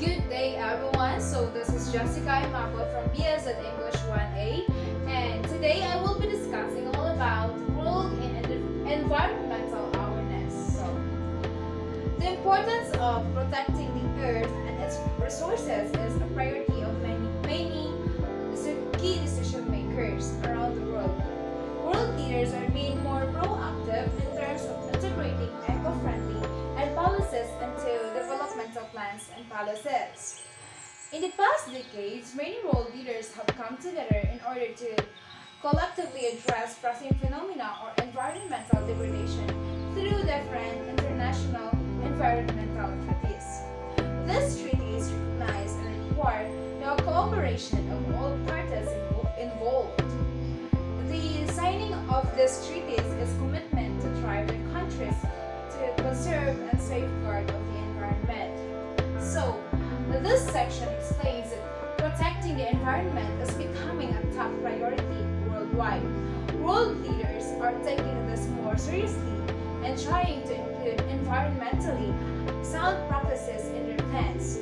Good day everyone, so this is Jessica Imako from BS at English 1A, and today I will be discussing all about world and environmental awareness. So, the importance of protecting the earth and its resources is a priority of many key decision makers around the world. World leaders are being more proactive in terms of integrating eco-friendly and policies into developmental plans and policies. In the past decades, many world leaders have come together in order to collectively address pressing phenomena or environmental degradation through different international environmental treaties. These treaties recognize and require the cooperation of all parties involved. The signing of these treaties is commitment to drive the countries to conserve and safeguard of the environment. So, this section explains that protecting the environment is becoming a top priority worldwide. World leaders are taking this more seriously and trying to include environmentally sound practices in their plans.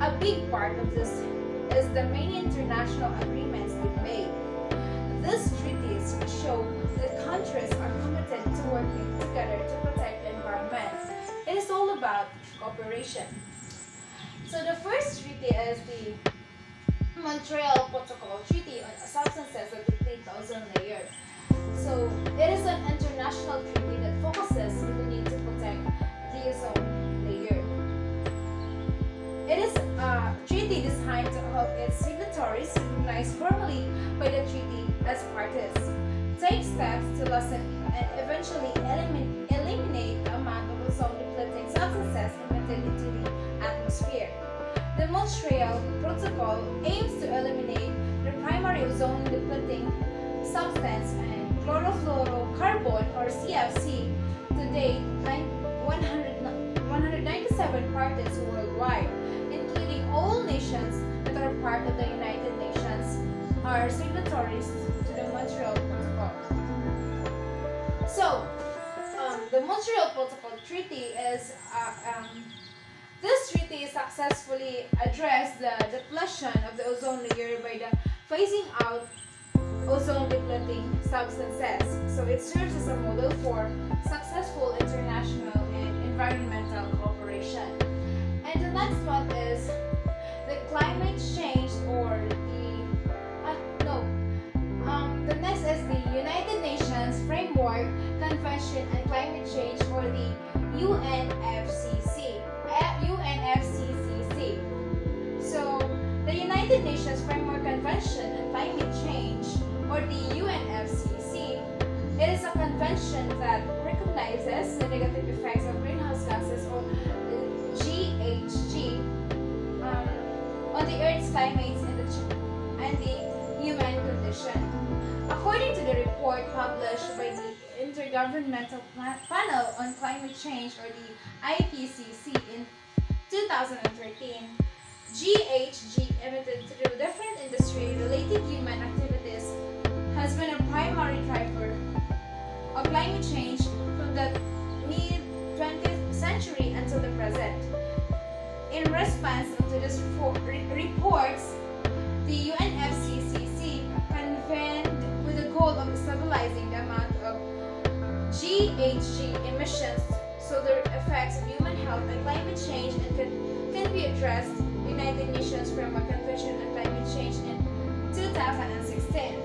A big part of this is the many international agreements they've made. These treaties show that countries are committed to working together to protect the environment. It is all about cooperation. So the first treaty is the Montreal Protocol Treaty on Substances that deplete the ozone layer. So it is an international treaty that focuses on the need to protect the ozone layer. It is a treaty designed to help its signatories recognized formally by the treaty as parties, take steps to lessen and eventually eliminate the amount of ozone-depleting substances emitted into the atmosphere. The Montreal Protocol aims to eliminate the primary ozone-depleting substance and chlorofluorocarbon or CFC. To date, 197 parties worldwide, including all nations that are part of the United Nations, are signatories to the Montreal Protocol. So, the Montreal Protocol Treaty is this treaty successfully addressed the depletion of the ozone layer by the phasing out ozone-depleting substances. So it serves as a model for successful international and environmental cooperation. And the next one is the climate change or the next is the United Nations Framework Convention on Climate Change or the UNFCCC. So the United Nations Framework Convention on Climate Change or the UNFCCC, it is a convention that recognizes the negative effects of greenhouse gases or GHG on the Earth's climates and the human condition. According to the report published by the Intergovernmental Panel on Climate Change or the IPCC in 2013, GHG emitted through different industry-related human activities has been a primary driver of climate change from the mid-20th century until the present. In response to this reports, the UNFCCC convened with the goal of stabilizing the amount of GHG emissions so the effects of human health and climate change can be addressed. United Nations Framework Convention on Climate Change in 2016.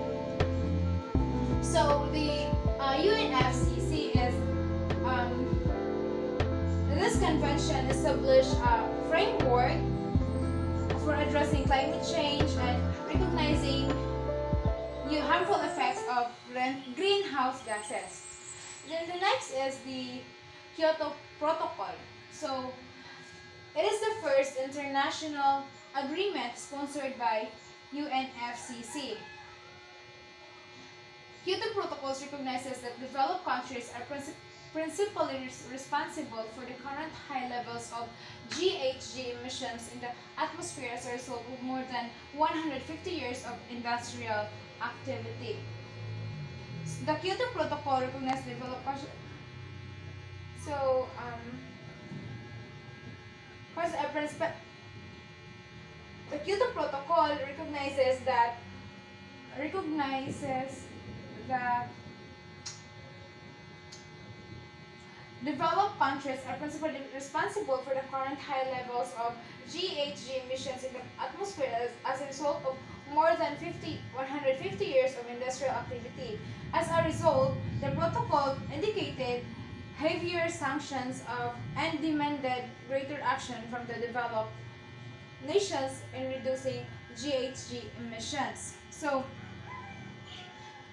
So the UNFCCC is this convention established a framework for addressing climate change and recognizing the harmful effects of greenhouse gases. Then the next is the Kyoto Protocol. So it is the first international agreement sponsored by UNFCCC. Kyoto Protocols recognizes that developed countries are principally responsible for the current high levels of GHG emissions in the atmosphere as a result of more than 150 years of industrial activity. The Kyoto Protocol recognizes developed countries. So, The Kyoto Protocol recognizes that developed countries are principally responsible for the current high levels of GHG emissions in the atmosphere as a result of more than 150 years of industrial activity. As a result, the protocol indicated heavier sanctions and demanded greater action from the developed nations in reducing GHG emissions. So,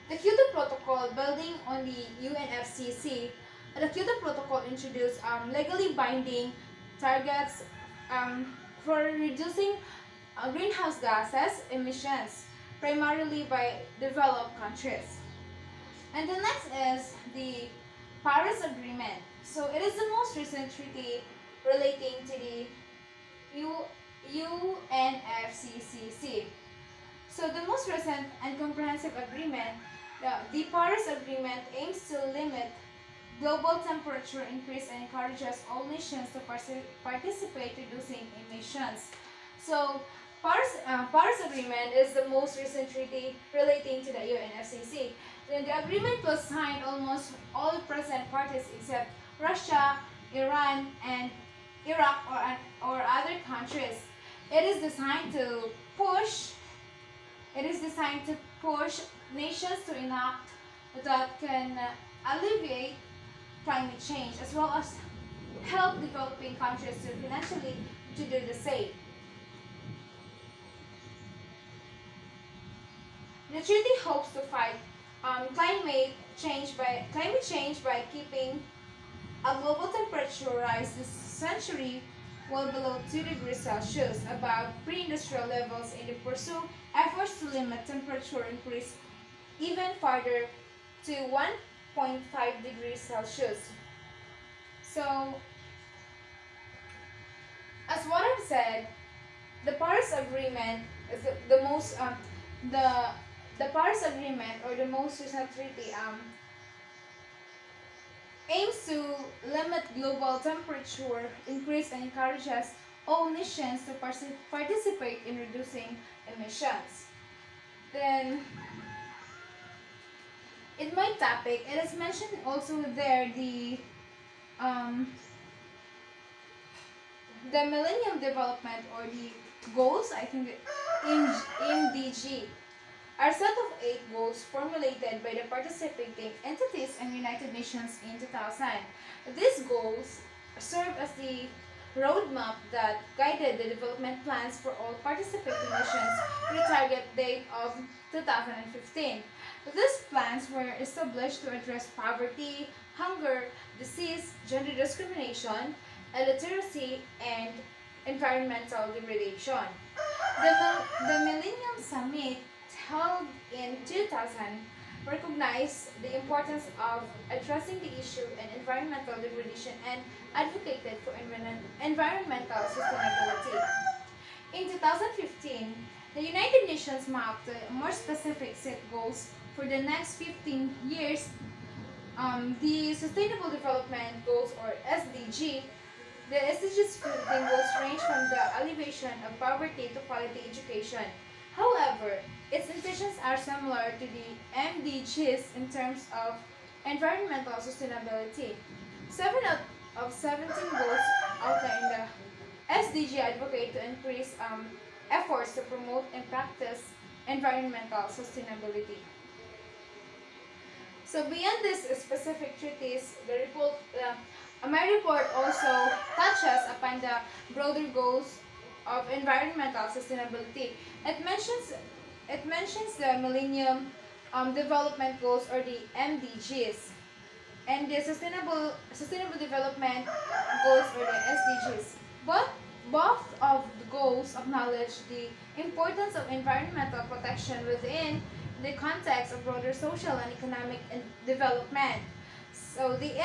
the Kyoto Protocol, building on the UNFCCC, the Kyoto Protocol introduced legally binding targets for reducing greenhouse gases emissions, primarily by developed countries. And the next is the Paris Agreement. So it is the most recent treaty relating to the UNFCCC. So the most recent and comprehensive agreement, the Paris Agreement, aims to limit global temperature increase and encourages all nations to participate reducing emissions. So Paris Agreement is the most recent treaty relating to the UNFCCC. Then the agreement was signed almost all present parties except Russia, Iran, and Iraq or other countries. It is designed to push nations to enact that can alleviate climate change as well as help developing countries to financially to do the same. The treaty hopes to fight climate change by keeping a global temperature rise this century well below 2 degrees Celsius, above pre-industrial levels, in the pursue efforts to limit temperature increase even further to 1.5 degrees Celsius. So, as what I've said, the Paris Agreement is the most the Paris Agreement, or the most recent treaty, aims to limit global temperature increase and encourages all nations to participate in reducing emissions. Then, in my topic, it is mentioned also there the Millennium Development, or the goals, I think, in MDG, are a set of 8 goals formulated by the participating entities and United Nations in 2000. These goals serve as the roadmap that guided the development plans for all participating nations with a target date of 2015. These plans were established to address poverty, hunger, disease, gender discrimination, illiteracy, and environmental degradation. The Millennium Summit, held in 2000, recognized the importance of addressing the issue and environmental degradation and advocated for environmental sustainability. In 2015, the United Nations mapped more specific set goals for the next 15 years. The Sustainable Development Goals, or SDG, the SDGs 15 goals range from the alleviation of poverty to quality education. However, its intentions are similar to the MDGs in terms of environmental sustainability. 7 out of 17 goals outlined in the SDG advocate to increase efforts to promote and practice environmental sustainability. So beyond these specific treaties, my report also touches upon the broader goals of environmental sustainability. It mentions the Millennium Development Goals, or the MDGs, and the Sustainable Development Goals, or the SDGs. Both of the goals acknowledge the importance of environmental protection within the context of broader social and economic development. So the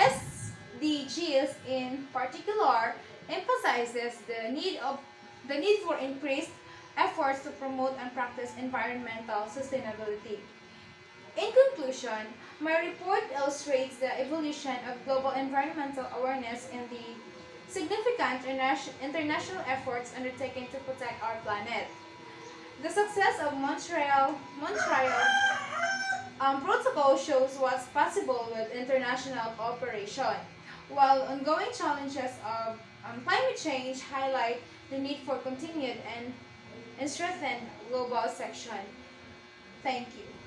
SDGs in particular emphasizes the need for increased efforts to promote and practice environmental sustainability. In conclusion, my report illustrates the evolution of global environmental awareness in the significant international efforts undertaken to protect our planet. The success of Montreal Protocol shows what's possible with international cooperation, while ongoing challenges of climate change highlight the need for continued and strengthened global action. Thank you.